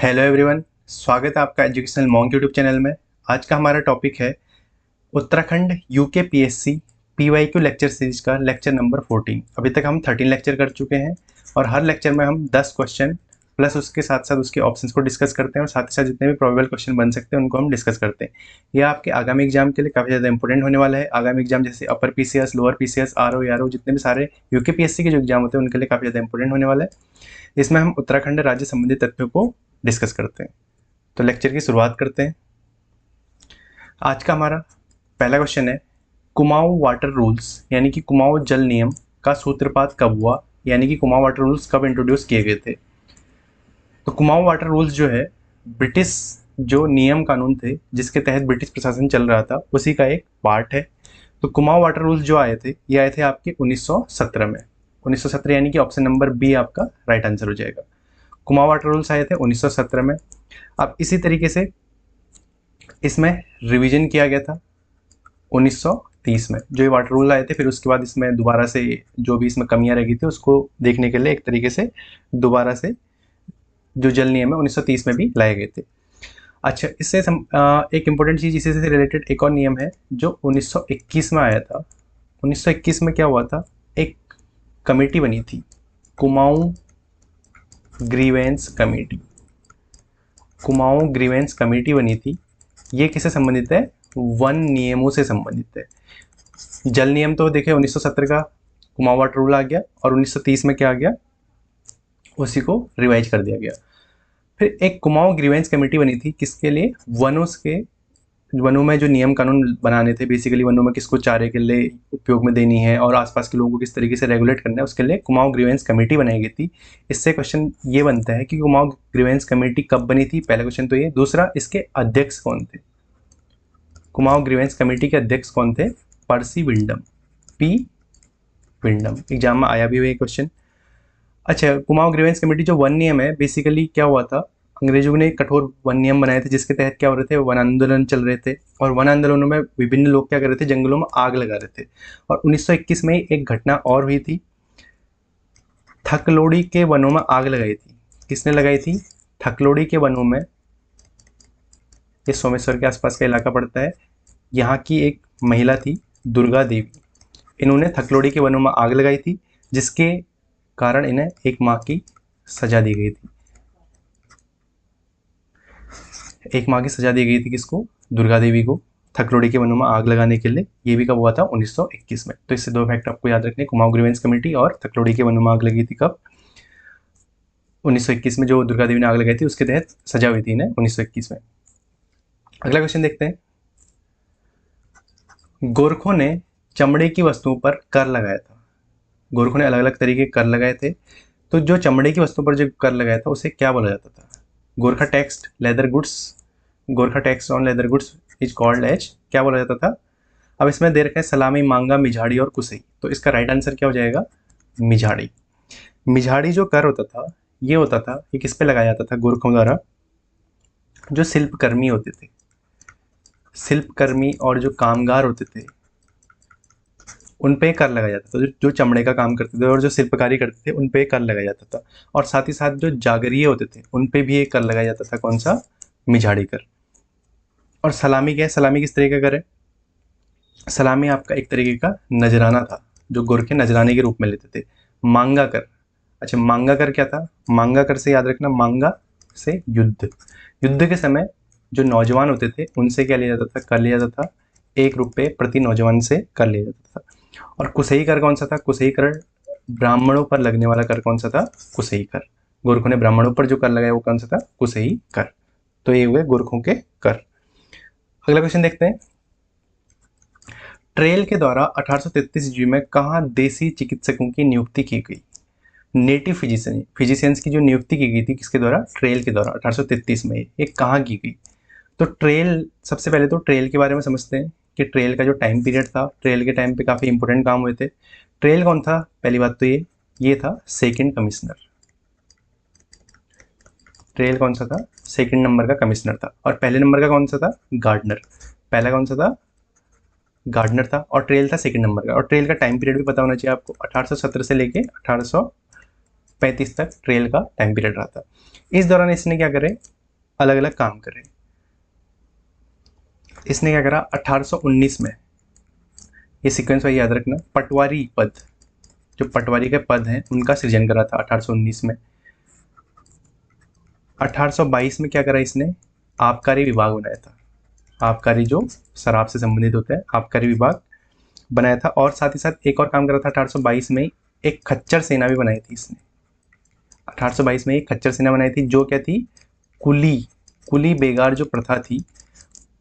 Hello everyone, स्वागत है आपका एजुकेशनल मॉन्क यूट्यूब चैनल में। आज का हमारा टॉपिक है Uttarakhand UK PSC PYQ lecture series का लेक्चर नंबर 14। अभी तक हम 13 लेक्चर कर चुके हैं और हर लेक्चर में हम 10 क्वेश्चन प्लस उसके साथ साथ उसके ऑप्शंस को डिस्कस करते हैं और साथ ही साथ जितने भी प्रोबेबल क्वेश्चन बन सकते हैं उनको हम डिस्कस करते हैं। यह आपके आगामी एग्जाम के लिए काफ़ी ज़्यादा इंपॉर्टेंट होने वाला है। आगामी एग्जाम जैसे upper PCS, lower PCS, RO, यारो, जितने भी सारे यूके पीएससी के जो एग्जाम होते हैं उनके लिए काफ़ी ज़्यादा इंपॉर्टेंट होने वाला है। इसमें हम उत्तराखंड राज्य संबंधी तथ्यों को डिस्कस करते हैं। तो लेक्चर की शुरुआत करते हैं। आज का हमारा पहला क्वेश्चन है, कुमाऊं वाटर रूल्स यानी कि कुमाऊं जल नियम का सूत्रपात कब हुआ, यानी कि कुमाऊं वाटर रूल्स कब इंट्रोड्यूस किए गए थे। तो कुमाऊं वाटर रूल्स जो है ब्रिटिश जो नियम कानून थे जिसके तहत ब्रिटिश प्रशासन चल रहा था उसी का एक पार्ट है। तो कुमाऊं वाटर रूल्स जो आए थे ये आए थे आपके 1917 में। 1917 यानी कि ऑप्शन नंबर बी आपका राइट आंसर हो जाएगा। कुमाऊं वाटर रूल्स आए थे 1917 में। अब इसी तरीके से इसमें रिवीजन किया गया था 1930 में। जो ये वाटर रूल आए थे फिर उसके बाद इसमें दोबारा से जो भी इसमें कमियां रह गई थी उसको देखने के लिए एक तरीके से दोबारा से जो जल नियम है 1930 में भी लाए गए थे। अच्छा, इससे एक इम्पोर्टेंट चीज़ इसी से रिलेटेड एक और नियम है जो 1921 में आया था। 1921 में क्या हुआ था, एक कमेटी बनी थी, Kumaon grievance committee. Kumaon grievance committee बनी थी। ये किससे संबंधित है, वन नियमों से संबंधित है। जल नियम तो देखिए 1970 का कुमाऊं वाटर रूल आ गया और 1930 में क्या आ गया, उसी को रिवाइज कर दिया गया। फिर एक कुमाऊं ग्रीवेंस कमेटी बनी थी, किसके लिए, वनों में जो नियम कानून बनाने थे, बेसिकली वनों में किसको चारे के लिए उपयोग में देनी है और आसपास के लोगों को किस तरीके से रेगुलेट करना है, उसके लिए कुमाऊं ग्रीवेंस कमेटी बनाई गई थी। इससे क्वेश्चन ये बनता है कि कुमाऊं ग्रीवेंस कमेटी कब बनी थी, पहला क्वेश्चन तो ये। दूसरा, इसके अध्यक्ष कौन थे। कुमाऊं ग्रीवेंस कमेटी के अध्यक्ष कौन थे, पर्सी विल्डम, पी विल्डम। एग्जाम में आया भी हुआ क्वेश्चन। अच्छा, कुमाऊं ग्रीवेंस कमेटी जो वन नियम है, बेसिकली क्या हुआ था, अंग्रेजों ने कठोर वन नियम बनाए थे जिसके तहत क्या हो रहे थे, वन आंदोलन चल रहे थे और वन आंदोलनों में विभिन्न लोग क्या कर रहे थे, जंगलों में आग लगा रहे थे। और 1921 में एक घटना और हुई थी, थकलोड़ी के वनों में आग लगाई थी। किसने लगाई थी, थकलोड़ी के वनों में, ये सोमेश्वर के आसपास का इलाका पड़ता है। यहाँ की एक महिला थी दुर्गा देवी, इन्होंने थकलोड़ी के वनों में आग लगाई थी जिसके कारण इन्हें एक माह की सजा दी गई थी। एक माह की सजा दी गई थी किसको, दुर्गा देवी को, थकलोड़ी के वनों में आग लगाने के लिए। ये भी कब हुआ था, 1921 में। तो इससे दो फैक्ट आपको याद रखने, कुमाऊं ग्रीवेंस कमेटी और थकलोड़ी के वनों में आग लगी थी कब, 1921 में। जो दुर्गा देवी ने आग लगाई थी उसके तहत सजा हुई थी इन्हें 1921 में। अगला क्वेश्चन देखते हैं, गोरखों ने चमड़े की वस्तुओं पर कर लगाया था। गोरखों ने अलग अलग तरीके के कर लगाए थे। तो जो चमड़े की वस्तुओं पर जो कर लगाया था उसे क्या बोला जाता था, Gorkha tax leather goods, Gorkha tax on leather goods is called as, क्या बोला जाता था। अब इसमें दे रखा है सलामी, मांगा, मिझाड़ी और कुसई। तो इसका राइट आंसर क्या हो जाएगा, मिझाड़ी। मिझाड़ी जो कर होता था ये होता था, ये किस पे लगाया जाता था गोरखों द्वारा, जो शिल्पकर्मी होते थे, शिल्पकर्मी और जो कामगार होते थे उन पे कर लगाया जाता था। जो चमड़े का काम करते थे और जो शिल्पकारी करते थे उन पे कर लगाया जाता था। और साथ ही साथ जो जागरिये होते थे उन पे भी एक कर लगाया जाता था, कौन सा, मिझाड़ी कर। और सलामी क्या है, सलामी किस तरीके का कर है, सलामी आपका एक तरीके का नजराना था जो गोरखे नजराने के रूप में लेते थे। मांगा कर, अच्छा मांगा कर क्या था, मांगा कर से याद रखना, मांगा से युद्ध, युद्ध के समय जो नौजवान होते थे उनसे क्या लिया जाता था, कर लिया जाता था, 1 रुपये प्रति नौजवान से कर लिया जाता था। और कुसई कर कौन सा था, कुसई कर ब्राह्मणों पर लगने वाला कर कौन सा था, कुसई कर। गोरखों ने ब्राह्मणों पर जो कर लगाया वो कौन सा था, कुसई कर। तो ये हुए गोरखों के कर। अगला क्वेश्चन देखते हैं, ट्रेल के द्वारा 1833 ईस्वी में कहाँ देसी चिकित्सकों की नियुक्ति की गई। नेटिव फिजिशियंस की जो नियुक्ति की गई थी किसके द्वारा, ट्रेल के द्वारा 1833 में। ये कहाँ की गई, तो ट्रेल, सबसे पहले तो ट्रेल के बारे में समझते हैं कि ट्रेल का जो टाइम पीरियड था, ट्रेल के टाइम पे काफ़ी इंपॉर्टेंट काम हुए थे। ट्रेल कौन था, पहली बात तो ये था सेकंड कमिश्नर। ट्रेल कौन सा था, सेकंड नंबर का कमिश्नर था। और पहले नंबर का कौन सा था, गार्डनर। पहला कौन सा था, गार्डनर था। और ट्रेल था सेकंड नंबर का। और ट्रेल का टाइम पीरियड भी पता होना चाहिए आपको, 1817 से लेके 1800 1935 तक ट्रेल का टाइम पीरियड रहा था। इस दौरान इसने क्या करे, अलग अलग काम करे। इसने क्या करा, 1819 में, ये सीक्वेंस वाइज याद रखना, पटवारी पद, जो पटवारी के पद हैं उनका सृजन करा था 1819 में। 1822 में क्या करा इसने, आबकारी विभाग बनाया था। आबकारी जो शराब से संबंधित होता है, आबकारी विभाग बनाया था। और साथ ही साथ एक और काम करा था 1822 में, एक खच्चर सेना भी बनाई थी इसने। 1822 में एक खच्चर सेना बनाई थी, जो क्या थी, कुली बेगार जो प्रथा थी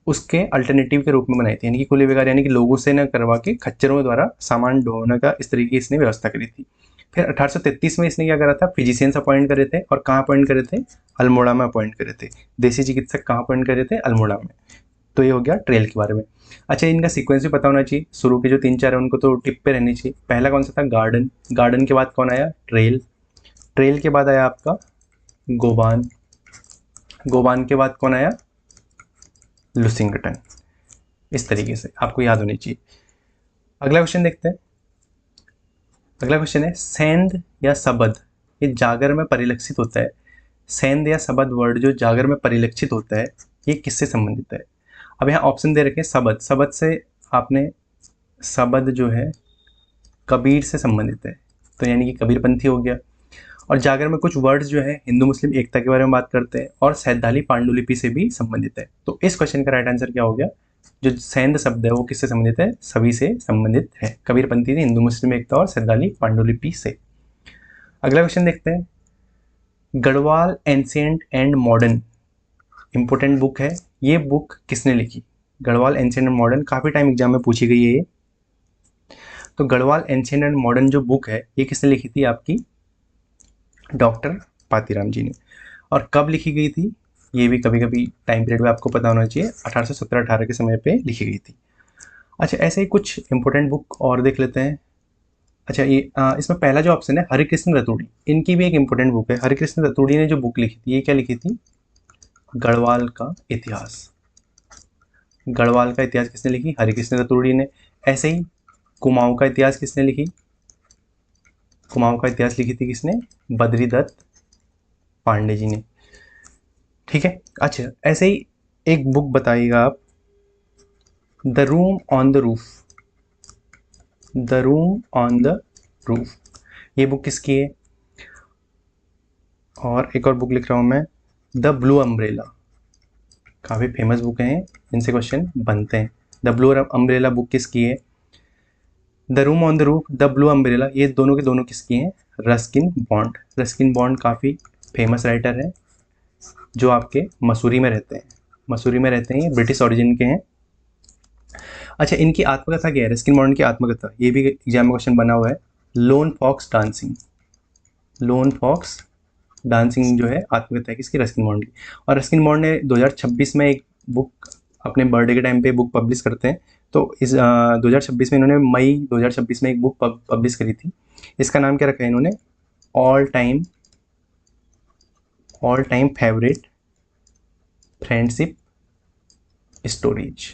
उसके अल्टरनेटिव के रूप में बनाई थी। यानी कि कुली बेगार यानी कि लोगों से न करवा के खच्चरों द्वारा सामान ढोने का, इस तरीके की इसने व्यवस्था करी थी। फिर 1833 में इसने क्या करा था, फिजिशियंस अपॉइंट करे थे। और कहाँ अपॉइंट करे थे, अल्मोड़ा में अपॉइंट करे थे। देसी चिकित्सक कहाँ अपॉइंट करे थे, अल्मोड़ा में। तो ये हो गया ट्रेल के बारे में। अच्छा, इनका सीक्वेंस भी पता होना चाहिए, शुरू के जो 3-4 है उनको तो टिप पे रहनी चाहिए। पहला कौन सा था, गार्डन। गार्डन के बाद कौन आया, ट्रेल। ट्रेल के बाद आया आपका गोबान। गोबान के बाद कौन आया, लुसिंगटन। इस तरीके से आपको याद होनी चाहिए। अगला क्वेश्चन देखते हैं। अगला क्वेश्चन है, सेंध या सबद, ये जागर में परिलक्षित होता है। सेंध या सबद वर्ड जो जागर में परिलक्षित होता है, ये किससे संबंधित है। अब यहाँ ऑप्शन दे रखे, सबद। सबद से आपने, सबद जो है कबीर से संबंधित है, तो यानी कि कबीरपंथी हो गया। और जागर में कुछ वर्ड्स जो है हिंदू मुस्लिम एकता के बारे में बात करते हैं, और सैद्धांतिक पांडुलिपि से भी संबंधित है। तो इस क्वेश्चन का राइट आंसर क्या हो गया, जो सेंध शब्द है वो किससे संबंधित है, सभी से संबंधित है। कबीरपंथी हिंदू मुस्लिम एकता और सैद्धांतिक पांडुलिपि से। अगला क्वेश्चन देखते हैं, Garhwal ancient and modern, important book है। ये बुक किसने लिखी, गढ़वाल एंशिएंट एंड मॉडर्न, काफी टाइम एग्जाम में पूछी गई है ये। तो गढ़वाल एंशिएंट एंड मॉडर्न जो बुक है ये किसने लिखी थी, आपकी डॉक्टर पातीराम जी ने। और कब लिखी गई थी, ये भी कभी कभी टाइम पीरियड में आपको पता होना चाहिए, 1817-18 के समय पे लिखी गई थी। अच्छा, ऐसे ही कुछ इंपॉर्टेंट बुक और देख लेते हैं। अच्छा, ये इसमें पहला जो ऑप्शन है, हरिकृष्ण रतूड़ी, इनकी भी एक इंपॉर्टेंट बुक है। हरिकृष्ण रतूड़ी ने जो बुक लिखी थी, ये क्या लिखी थी, गढ़वाल का इतिहास। गढ़वाल का इतिहास किसने लिखी, हरिकृष्ण रतूड़ी ने। ऐसे ही कुमाऊं का इतिहास किसने लिखी, कुमाऊं का इतिहास लिखी थी किसने, बद्रीदत्त पांडे जी ने। ठीक है। अच्छा, ऐसे ही एक बुक बताइएगा आप, the room on the roof. The room on the roof, ये बुक किसकी है। और एक और बुक लिख रहा हूं मैं, द ब्लू अम्ब्रेला, काफ़ी फेमस बुक हैं, इनसे क्वेश्चन बनते हैं। द ब्लू अम्ब्रेला बुक किसकी है, the room on the roof, the blue umbrella, ये दोनों के दोनों किसकी हैं, रस्किन बॉन्ड। रस्किन बॉन्ड काफ़ी फेमस राइटर है, जो आपके मसूरी में रहते हैं। मसूरी में रहते हैं, ये ब्रिटिश ओरिजिन के हैं। अच्छा, इनकी आत्मकथा क्या है, रस्किन बॉन्ड की आत्मकथा, ये भी एग्जाम में क्वेश्चन बना हुआ है, lone fox dancing. Lone fox dancing जो है आत्मकथा है किसकी, रस्किन बॉन्ड की। और रस्किन बॉन्ड ने 2026 में एक बुक, अपने बर्थडे के टाइम पे बुक पब्लिश करते हैं। तो इस 2026 में इन्होंने मई 2026 में एक बुक पब्लिश करी थी। इसका नाम क्या रखा है इन्होंने, all time favourite friendship stories.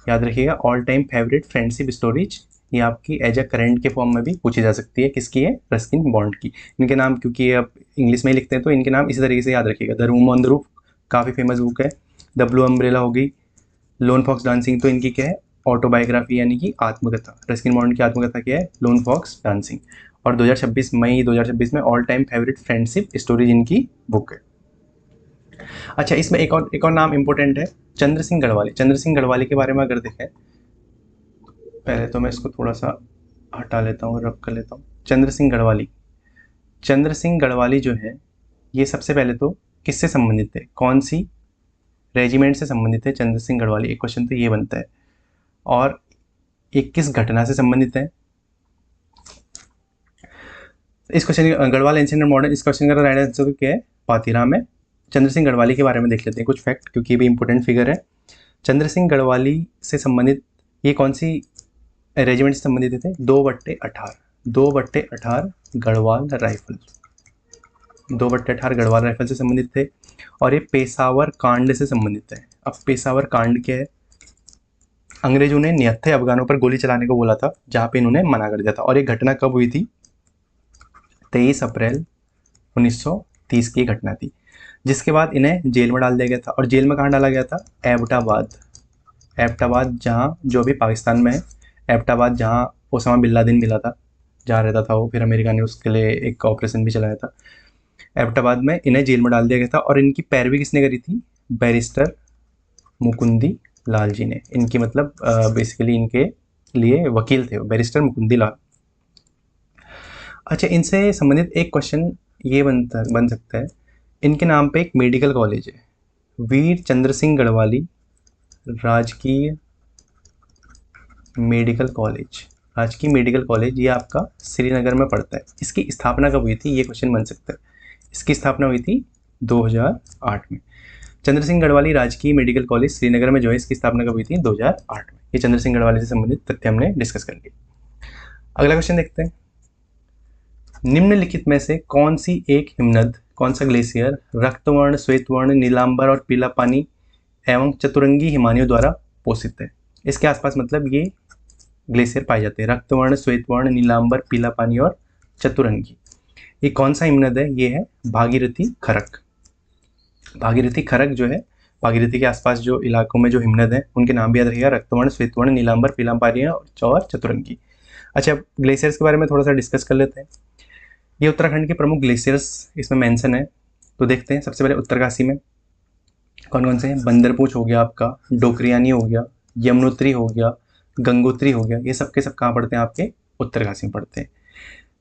याद रखिएगा, all time favourite friendship stories, ये आपकी एज अ करेंट के फॉर्म में भी पूछी जा सकती है, किसकी है, रस्किन बॉन्ड की। इनके नाम क्योंकि ये आप इंग्लिश में ही लिखते हैं, तो इनके नाम इसी तरीके से याद रखिएगा। The room on the roof काफ़ी फेमस बुक है, द ब्लू अम्ब्रेला हो गई, लोन फॉक्स डांसिंग तो इनकी क्या है, ऑटोबायोग्राफी यानी कि आत्मकथा। रस्किन बॉन्ड की आत्मकथा क्या है, लोन फॉक्स डांसिंग। और 2026 मई 2026 में all time favourite friendship stories इनकी बुक है। अच्छा, इसमें एक और नाम इंपॉर्टेंट है, चंद्र सिंह गढ़वाली। चंद्र सिंह गढ़वाली के बारे में अगर देखें, पहले तो मैं इसको थोड़ा सा हटा लेता हूँ, रब कर लेता हूँ। चंद्र सिंह गढ़वाली, चंद्र सिंह गढ़वाली जो है, ये सबसे पहले तो किससे संबंधित है, कौन सी रेजिमेंट से संबंधित है चंद्र सिंह गढ़वाली, एक क्वेश्चन तो ये बनता है। और एक किस घटना से संबंधित है, इस question, Garhwal ancient and modern, इस क्वेश्चन का राइट आंसर क्या है, पातीराम है। चंद्र सिंह गढ़वाली के बारे में देख लेते हैं कुछ फैक्ट, क्योंकि ये भी इंपॉर्टेंट फिगर है। चंद्र सिंह गढ़वाली से संबंधित ये कौन सी रेजिमेंट से संबंधित थे, 2/18, 2/18 गढ़वाल राइफल, 2/18 गढ़वाल राइफल से संबंधित थे। और ये पेशावर कांड से संबंधित है। अब पेशावर कांड क्या है, अंग्रेजों ने निहत्थे अफगानों पर गोली चलाने को बोला था, जहाँ पे इन्होंने मना कर दिया था। और ये घटना कब हुई थी, 23 अप्रैल 1930 की घटना थी, जिसके बाद इन्हें जेल में डाल दिया गया था। और जेल में कहाँ डाला गया था? एबटाबाद, जहाँ जो अभी पाकिस्तान में है, एबटाबाद, जहाँ ओसामा बिन लादेन मिला था, जहाँ रहता था वो। फिर अमेरिका ने उसके लिए एक ऑपरेशन भी चलाया था। एबटाबाद में इन्हें जेल में डाल दिया गया था। और इनकी पैरवी किसने करी थी? बैरिस्टर मुकुंदी लाल जी ने। इनकी मतलब बेसिकली इनके लिए वकील थे बैरिस्टर मुकुंदी लाल। अच्छा, इनसे संबंधित एक क्वेश्चन ये बन सकता है, इनके नाम पे एक मेडिकल कॉलेज है, वीर चंद्र सिंह गढ़वाली राजकीय मेडिकल कॉलेज। राजकीय मेडिकल कॉलेज ये आपका श्रीनगर में पड़ता है। इसकी स्थापना कब हुई थी? ये क्वेश्चन बन सकता है। इसकी स्थापना हुई थी 2008 में। चंद्र सिंह गढ़वाली राजकीय मेडिकल कॉलेज श्रीनगर में जो है, इसकी स्थापना कब हुई थी? 2008 में। ये चंद्र सिंह गढ़वाली से संबंधित तथ्य हमने डिस्कस कर लिए। अगला क्वेश्चन देखते हैं, निम्नलिखित में से कौन सी एक हिमनद, कौन सा ग्लेशियर रक्तवर्ण, श्वेतवर्ण, नीलांबर और पीला पानी एवं चतुरंगी हिमानियों द्वारा पोषित है? इसके आसपास मतलब ये ग्लेशियर पाए जाते हैं, रक्तवर्ण, श्वेतवर्ण, नीलांबर, पीला पानी और चतुरंगी। ये कौन सा हिमनद है? ये है भागीरथी खरक। भागीरथी खरक जो है, भागीरथी के आसपास जो इलाकों में जो हिमनद है उनके नाम भी याद रखिएगा, रक्तवर्ण, श्वेतवर्ण, नीलांबर, पीला पानी और चतुरंगी। अच्छा, ग्लेशियर्स के बारे में थोड़ा सा डिस्कस कर लेते हैं। ये उत्तराखंड के प्रमुख ग्लेशियर्स इसमें मेंशन है, तो देखते हैं। सबसे पहले उत्तरकाशी में कौन कौन से हैं? बंदरपूछ हो गया आपका, डोकरियानी हो गया, यमुनोत्री हो गया, गंगोत्री हो गया। ये सब के सब कहाँ पड़ते हैं? आपके उत्तरकाशी में पड़ते हैं।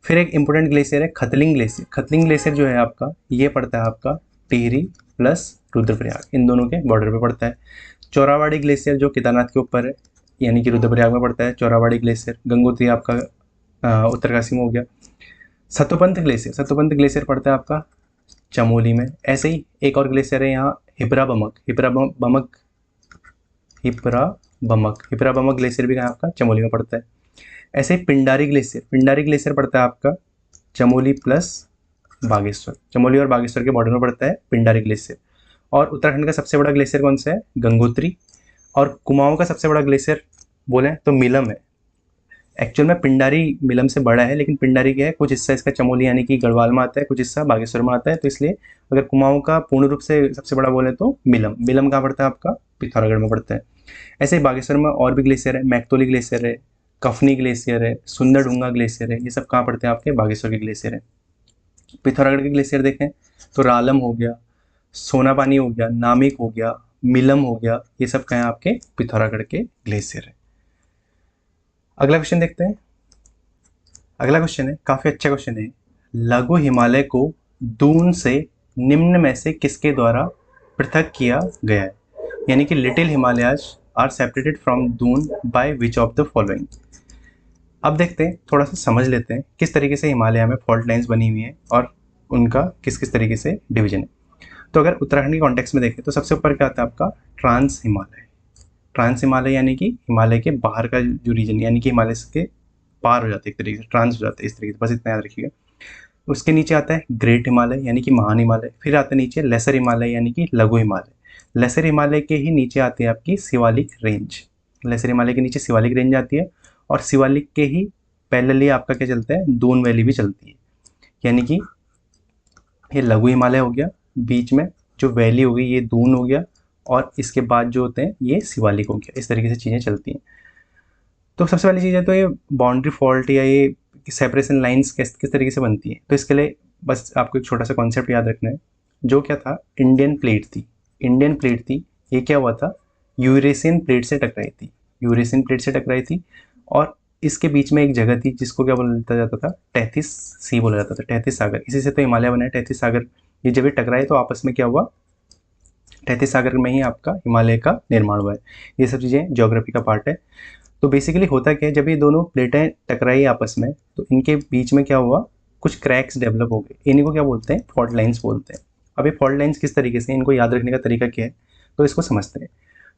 फिर एक इंपॉर्टेंट ग्लेशियर है खतलिंग ग्लेशियर। खतलिंग ग्लेशियर जो है आपका, ये पड़ता है आपका टिहरी प्लस रुद्रप्रयाग, इन दोनों के बॉर्डर पे पड़ता है। चौराबाड़ी ग्लेशियर जो केदारनाथ के ऊपर है, यानी कि रुद्रप्रयाग में पड़ता है चौराबाड़ी ग्लेशियर। गंगोत्री आपका उत्तरकाशी में हो गया। सतोपंथ ग्लेशियर पड़ता है आपका चमोली में। ऐसे ही एक और ग्लेशियर है यहाँ, हिपराबमक ग्लेशियर भी कहाँ आपका? चमोली में पड़ता है। ऐसे ही पिंडारी ग्लेशियर पड़ता है आपका चमोली प्लस बागेश्वर, चमोली और बागेश्वर के बॉर्डर में पड़ता है पिंडारी ग्लेशियर। और उत्तराखंड का सबसे बड़ा ग्लेशियर कौन सा है? गंगोत्री। और कुमाऊं का सबसे बड़ा ग्लेशियर बोले तो मिलम है। एक्चुअल में पिंडारी मिलम से बड़ा है, लेकिन पिंडारी क्या है, कुछ हिस्सा इसका चमोली यानी कि गढ़वाल में आता है, कुछ हिस्सा बागेश्वर में आता है। तो इसलिए अगर कुमाऊं का पूर्ण रूप से सबसे बड़ा बोले तो मिलम कहाँ पड़ता है आपका? पिथौरागढ़ में पड़ता है। ऐसे ही बागेश्वर में और भी ग्लेशियर है, मैक्तोली ग्लेशियर है, कफनी ग्लेशियर है, सुंदरढूंगा ग्लेशियर है। ये सब कहाँ पड़ते हैं? आपके बागेश्वर के ग्लेशियर है। पिथौरागढ़ के ग्लेशियर देखें तो रालम हो गया, सोनापानी हो गया, नामिक हो गया, मिलम हो गया। ये सब कहाँ आपके? पिथौरागढ़ के ग्लेशियर है। अगला क्वेश्चन देखते हैं। अगला क्वेश्चन है, काफी अच्छा क्वेश्चन है, लघु हिमालय को दून से निम्न में से किसके द्वारा पृथक किया गया है? यानी कि little Himalayas are separated from Doon by which of the following. अब देखते हैं, थोड़ा सा समझ लेते हैं किस तरीके से हिमालय में फॉल्ट लाइंस बनी हुई हैं और उनका किस किस तरीके से डिवीजन है। तो अगर उत्तराखंड के कॉन्टेक्स्ट में देखें तो सबसे ऊपर क्या आता है आपका? ट्रांस हिमालय यानी कि हिमालय के बाहर का जो रीजन, यानी कि हिमालय के पार हो जाते हैं, एक तरीके से ट्रांस हो जाते हैं, इस तरीके से, बस इतना याद रखिएगा। उसके नीचे आता है ग्रेट हिमालय यानी कि महान हिमालय। फिर आता है नीचे लेसर हिमालय यानी कि लघु हिमालय। लेसर हिमालय के ही नीचे आती है आपकी शिवालिक रेंज। लेसर हिमालय के नीचे शिवालिक रेंज आती है, और शिवालिक के ही पैरेलली आपका क्या चलता है? दून वैली भी चलती है। यानी कि ये लघु हिमालय हो गया, बीच में जो वैली हो गई ये दून हो गया, और इसके बाद जो होते हैं ये शिवालिक हो गया। इस तरीके से चीज़ें चलती हैं। तो सबसे पहली चीज़ है तो ये बाउंड्री फॉल्ट या ये सेपरेशन लाइंस किस तरीके से बनती है। तो इसके लिए बस आपको एक छोटा सा कॉन्सेप्ट याद रखना है, जो क्या था, इंडियन प्लेट थी। ये क्या हुआ था? यूरेशियन प्लेट से टकराई थी, और इसके बीच में एक जगह थी जिसको क्या बोला जाता था? टैथिस सी बोला जाता था, टैथिस सागर। इसी से तो हिमालय बना है, टैथिस सागर। ये जब ये टकराए तो आपस में क्या हुआ? टैथिस सागर में ही आपका हिमालय का निर्माण हुआ है। ये सब चीज़ें ज्योग्राफी का पार्ट है। तो बेसिकली होता क्या है, जब ये दोनों प्लेटें टकराई आपस में तो इनके बीच में क्या हुआ? कुछ क्रैक्स डेवलप हो गए। इन्हीं को क्या बोलते हैं? फॉल्ट लाइंस बोलते हैं। अब ये फॉल्ट लाइंस किस तरीके से, इनको याद रखने का तरीका क्या है, तो इसको समझते हैं।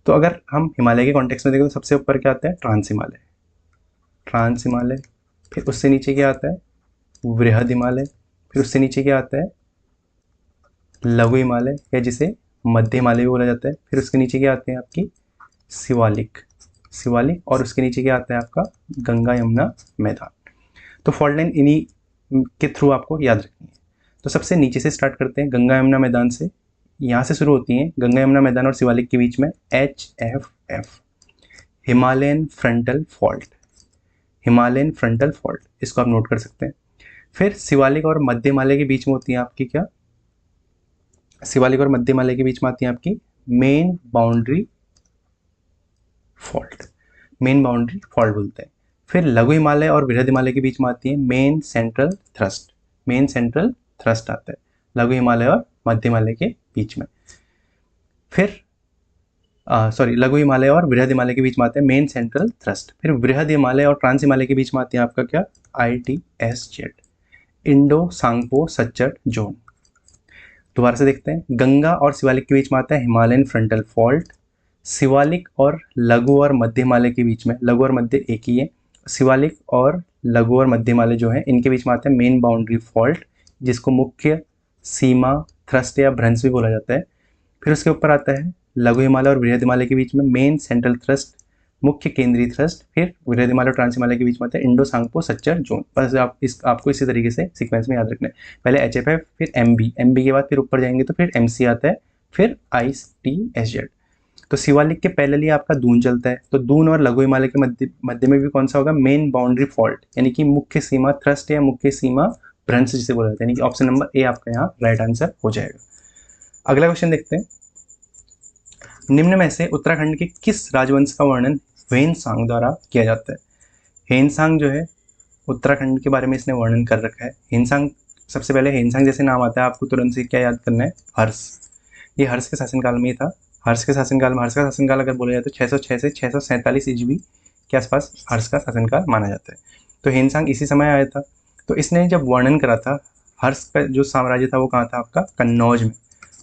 तो अगर हम हिमालय के कॉन्टेक्स्ट में देखें तो सबसे ऊपर क्या आता है? ट्रांस हिमालय। फिर उससे नीचे क्या आता है? वृहद हिमालय। फिर उससे नीचे क्या आता है? लघु हिमालय, या जिसे मध्य हिमालय भी बोला जाता है। फिर उसके नीचे क्या आते हैं? आपकी शिवालिक, और उसके नीचे क्या आता है? आपका गंगा यमुना मैदान। तो फॉल्ट लाइन इन्हीं के थ्रू आपको याद रखनी है। तो सबसे नीचे से स्टार्ट करते हैं, गंगा यमुना मैदान से, यहाँ से शुरू होती हैं, गंगा यमुना मैदान और शिवालिक के बीच में HFF, Himalayan frontal fault, Himalayan frontal fault, इसको आप नोट कर सकते हैं। फिर शिवालिक और मध्य हिमालय के बीच में होती है आपकी क्या, शिवालिक और मध्य हिमालय के बीच में आती है आपकी main boundary fault, main boundary fault बोलते हैं। फिर लघु हिमालय और बृहद हिमालय के बीच में आती है main central thrust, main central thrust आता है लघु हिमालय और मध्य हिमालय के बीच में। फिर लघु हिमालय और बृहद हिमालय के बीच में आते हैं मेन सेंट्रल थ्रस्ट। फिर बृहद हिमालय और ट्रांस हिमालय के बीच में आती है आपका क्या, ITSZ, Indo Tsangpo suture zone. दोबारा से देखते हैं, गंगा और शिवालिक के बीच में आता है हिमालयन फ्रंटल फॉल्ट, शिवालिक और लघु और मध्य हिमालय के बीच में, लघु और मध्य एक ही है, शिवालिक और लघु और मध्य हिमालय जो है इनके बीच में आता है मेन बाउंड्री फॉल्ट, जिसको मुख्य सीमा थ्रस्ट या भ्रंश भी बोला जाता है। फिर उसके ऊपर आता है लघु हिमालय और बृहद हिमालय के बीच में मेन सेंट्रल थ्रस्ट, मुख्य केंद्रीय थ्रस्ट। फिर बृहद हिमालय और ट्रांस हिमालय के बीच में आता है इंडो सांगपो सच्चर जोन। बस आपको इसी तरीके से सीक्वेंस में याद रखना है, पहले HFF, फिर MB के बाद फिर ऊपर जाएंगे तो फिर MC आता है, फिर ITSZ। तो शिवालिक के पैरेलली आपका दून चलता है, तो दून और लघु हिमालय के मध्य में भी कौन सा होगा, मेन बाउंड्री फॉल्ट, यानी कि मुख्य सीमा थ्रस्ट या मुख्य सीमा भ्रंश जिसे बोला जाता है, यानी कि ऑप्शन नंबर A आपका यहाँ राइट आंसर हो जाएगा। अगला क्वेश्चन देखते हैं, निम्न में से उत्तराखंड के किस राजवंश का वर्णन ह्वेनसांग द्वारा किया जाता है। ह्वेनसांग जो है उत्तराखंड के बारे में इसने वर्णन कर रखा है। ह्वेनसांग, सबसे पहले ह्वेनसांग जैसे नाम आता है आपको तुरंत से क्या याद करना है, हर्ष। ये हर्ष के शासनकाल में ही था। हर्ष के शासनकाल में, हर्ष का शासनकाल अगर बोला जाए तो 606 से 647 ईस्वी के आसपास हर्ष का शासनकाल माना जाता है। तो ह्वेनसांग इसी समय आया था। तो इसने जब वर्णन करा था, हर्ष का जो साम्राज्य था वो कहाँ था आपका, कन्नौज में।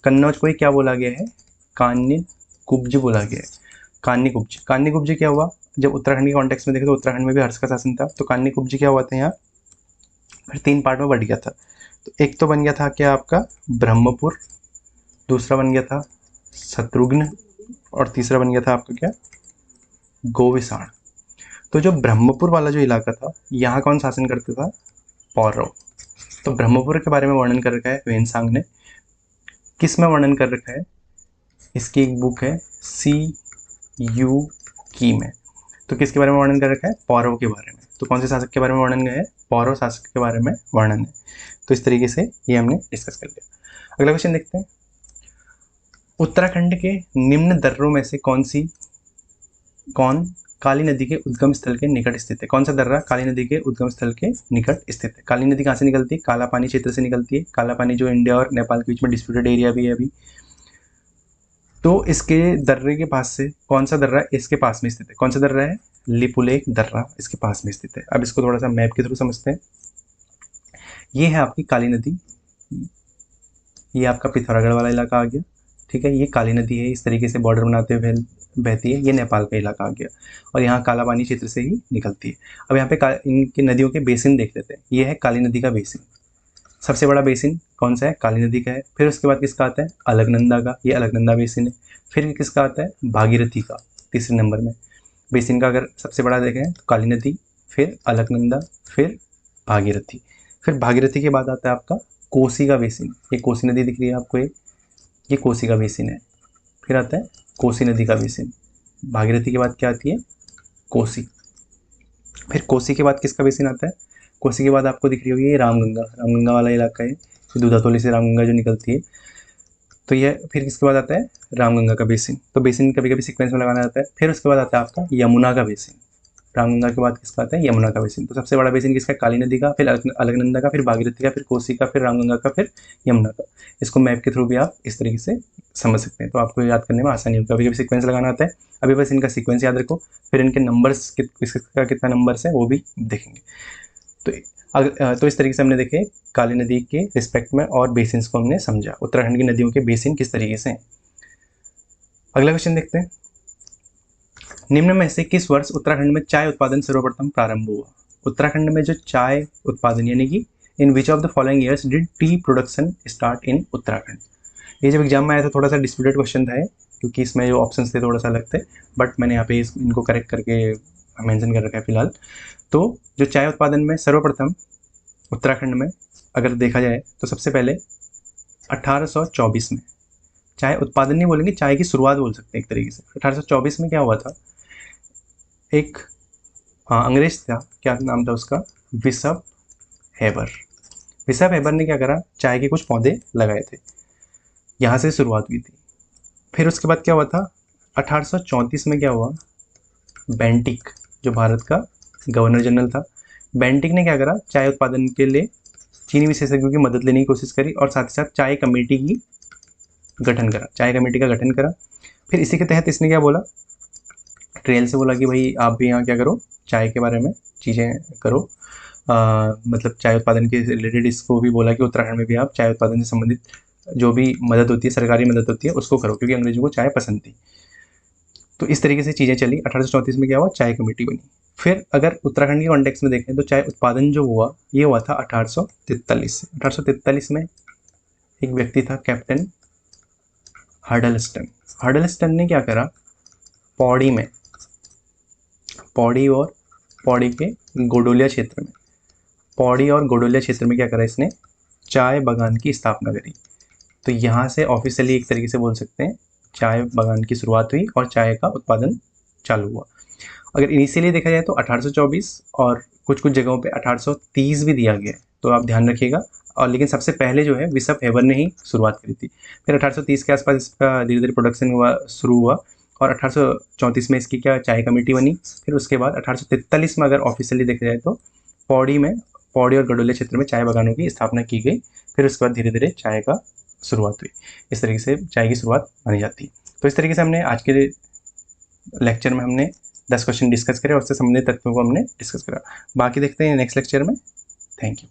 कन्नौज को ही क्या बोला गया है, कान्यकुब्ज बोला गया है, कान्यकुब्ज। कान्यकुब्ज क्या हुआ, जब उत्तराखंड के कॉन्टेक्स्ट में देखें तो उत्तराखंड में भी हर्ष का शासन था, तो कान्यकुब्ज क्या हुआ था यहाँ, फिर 3 पार्ट में बढ़ गया था। तो एक तो बन गया था क्या आपका ब्रह्मपुर, दूसरा बन गया था शत्रुघ्न, और तीसरा बन गया था आपका क्या, गोविसाण। तो जो ब्रह्मपुर वाला जो इलाका था, यहाँ कौन शासन करता था, पौरव। तो ब्रह्मपुर के बारे में वर्णन कर रखा है ह्वेनसांग ने। किस में वर्णन कर रखा है, इसकी एक बुक है CU की में। तो किसके बारे में वर्णन कर रखा है, पौरव के बारे में। तो कौन से शासक के बारे में वर्णन है, पौरव शासक के बारे में वर्णन है। तो इस तरीके से ये हमने डिस्कस कर लिया। अगला क्वेश्चन देखते हैं, उत्तराखंड के निम्न दर्रों में से कौन काली नदी के उद्गम स्थल के निकट स्थित है। कौन सा दर्रा काली नदी के उद्गम स्थल के निकट स्थित है। काली नदी कहाँ से निकलती है, काला पानी क्षेत्र से निकलती है। काला पानी जो इंडिया और नेपाल के बीच में डिस्प्यूटेड एरिया भी है अभी। तो इसके दर्रे के पास से कौन सा दर्रा इसके पास में स्थित है, कौन सा दर्रा है, लिपुलेख दर्रा इसके पास में स्थित है। अब इसको थोड़ा सा मैप के थ्रू समझते हैं। ये है आपकी काली नदी, ये आपका पिथौरागढ़ वाला इलाका आ गया, ठीक है। ये काली नदी है, इस तरीके से बॉर्डर बनाते हुए बहती है, ये नेपाल का इलाका आ गया, और यहाँ काला पानी क्षेत्र से ही निकलती है। अब यहाँ पे इनकी नदियों के बेसिन देख लेते हैं। ये है काली नदी का बेसिन, सबसे बड़ा बेसिन कौन सा है, काली नदी का है। फिर उसके बाद किसका आता है, अलकनंदा का, ये अलकनंदा बेसिन है। फिर किसका आता है, भागीरथी का, तीसरे नंबर में बेसिन का अगर सबसे बड़ा देखें तो काली नदी, फिर अलकनंदा, फिर भागीरथी। फिर भागीरथी के बाद आता है आपका कोसी का बेसिन, ये कोसी नदी दिख रही है आपको, ये कोसी का बेसिन है। फिर आता है कोसी नदी का बेसिन। भागीरथी के बाद क्या आती है, कोसी। फिर कोसी के बाद किसका बेसिन आता है, कोसी के बाद आपको दिख रही होगी ये रामगंगा, रामगंगा वाला इलाका है, दूधातोली से रामगंगा जो निकलती है। तो ये फिर किसके बाद आता है, रामगंगा का बेसिन। तो बेसिन कभी कभी सीक्वेंस में लगाना जाता है। फिर उसके बाद आता है आपका यमुना का बेसिन। रामगंगा के बाद किसका आता है, यमुना का बेसिन। तो सबसे बड़ा बेसिन किसका, काली नदी का, फिर अलकनंदा का, फिर भागीरथी का, फिर कोसी का, फिर रामगंगा का, फिर यमुना का। इसको मैप के थ्रू भी आप इस तरीके से समझ सकते हैं, तो आपको याद करने में आसानी होगी। कभी कभी सीक्वेंस लगाना आता है, अभी बस इनका सीक्वेंस याद रखो, फिर इनके नंबर्स किसका कितना नंबर्स है वो भी देखेंगे। तो इस तरीके से हमने देखे काली नदी के रिस्पेक्ट में और बेसिन्स को हमने समझा, उत्तराखंड की नदियों के बेसिन किस तरीके से हैं। अगला क्वेश्चन देखते हैं, निम्न में से किस वर्ष उत्तराखंड में चाय उत्पादन सर्वप्रथम प्रारंभ हुआ। उत्तराखंड में जो चाय उत्पादन, यानी कि in which of the following years did tea production start in Uttarakhand. ये जब एग्जाम में आया था थोड़ा सा डिस्प्यूटेड क्वेश्चन था, क्योंकि इसमें जो ऑप्शंस थे थोड़ा सा अलग थे, बट मैंने यहाँ पे इनको करेक्ट करके मेंशन कर रखा है फिलहाल। तो जो चाय उत्पादन में सर्वप्रथम उत्तराखंड में अगर देखा जाए तो सबसे पहले 1824 में, चाय उत्पादन नहीं बोलेंगे, चाय की शुरुआत बोल सकते हैं एक तरीके से। 1824 में क्या हुआ था, एक अंग्रेज था, क्या नाम था उसका, बिशप हेबर। बिशप हेबर ने क्या करा, चाय के कुछ पौधे लगाए थे, यहाँ से शुरुआत हुई थी। फिर उसके बाद क्या हुआ था, 1834 में क्या हुआ, बेंटिक जो भारत का गवर्नर जनरल था, बेंटिक ने क्या करा, चाय उत्पादन के लिए चीनी विशेषज्ञों की मदद लेने की कोशिश करी और साथ ही साथ चाय कमेटी की गठन करा, चाय कमेटी का गठन करा। फिर इसी के तहत इसने क्या बोला, ट्रेल से बोला कि भाई आप भी यहाँ क्या करो, चाय के बारे में चीज़ें करो, मतलब चाय उत्पादन के रिलेटेड इसको भी बोला कि उत्तराखंड में भी आप चाय उत्पादन से संबंधित जो भी मदद होती है, सरकारी मदद होती है, उसको करो, क्योंकि अंग्रेजों को चाय पसंद थी। तो इस तरीके से चीज़ें चली। 1834 में क्या हुआ, चाय कमेटी बनी। फिर अगर उत्तराखंड के कॉन्टेक्स्ट में देखें तो चाय उत्पादन जो हुआ ये हुआ था 1843 से। 1843 में एक व्यक्ति था कैप्टन हडलस्टन। हडलस्टन ने क्या करा, पौड़ी में, पौड़ी और पौड़ी के गोडोलिया क्षेत्र में, पौड़ी और गोडोलिया क्षेत्र में क्या करा इसने, चाय बागान की स्थापना करी। तो यहाँ से ऑफिशियली एक तरीके से बोल सकते हैं चाय बागान की शुरुआत हुई और चाय का उत्पादन चालू हुआ। अगर इनिशियली देखा जाए तो 1824 और कुछ कुछ जगहों पे 1830 भी दिया गया है, तो आप ध्यान रखिएगा। और लेकिन सबसे पहले जो है बिशप हेबर ने ही शुरुआत करी थी। फिर 1830 के आसपास इसका धीरे धीरे प्रोडक्शन हुआ, शुरू हुआ, और 1834 में इसकी क्या चाय कमेटी बनी। फिर उसके बाद 1843 में अगर ऑफिशियली देखा जाए तो पौड़ी में, पौड़ी और गडोलिया क्षेत्र में चाय बागानों की स्थापना की गई। फिर उसके बाद धीरे धीरे चाय का शुरुआत हुई। इस तरीके से चाय की शुरुआत मानी जाती है। तो इस तरीके से हमने आज के लेक्चर में हमने 10 क्वेश्चन डिस्कस करे और उससे संबंधित तथ्यों को हमने डिस्कस करा। बाकी देखते हैं नेक्स्ट लेक्चर में। Thank you.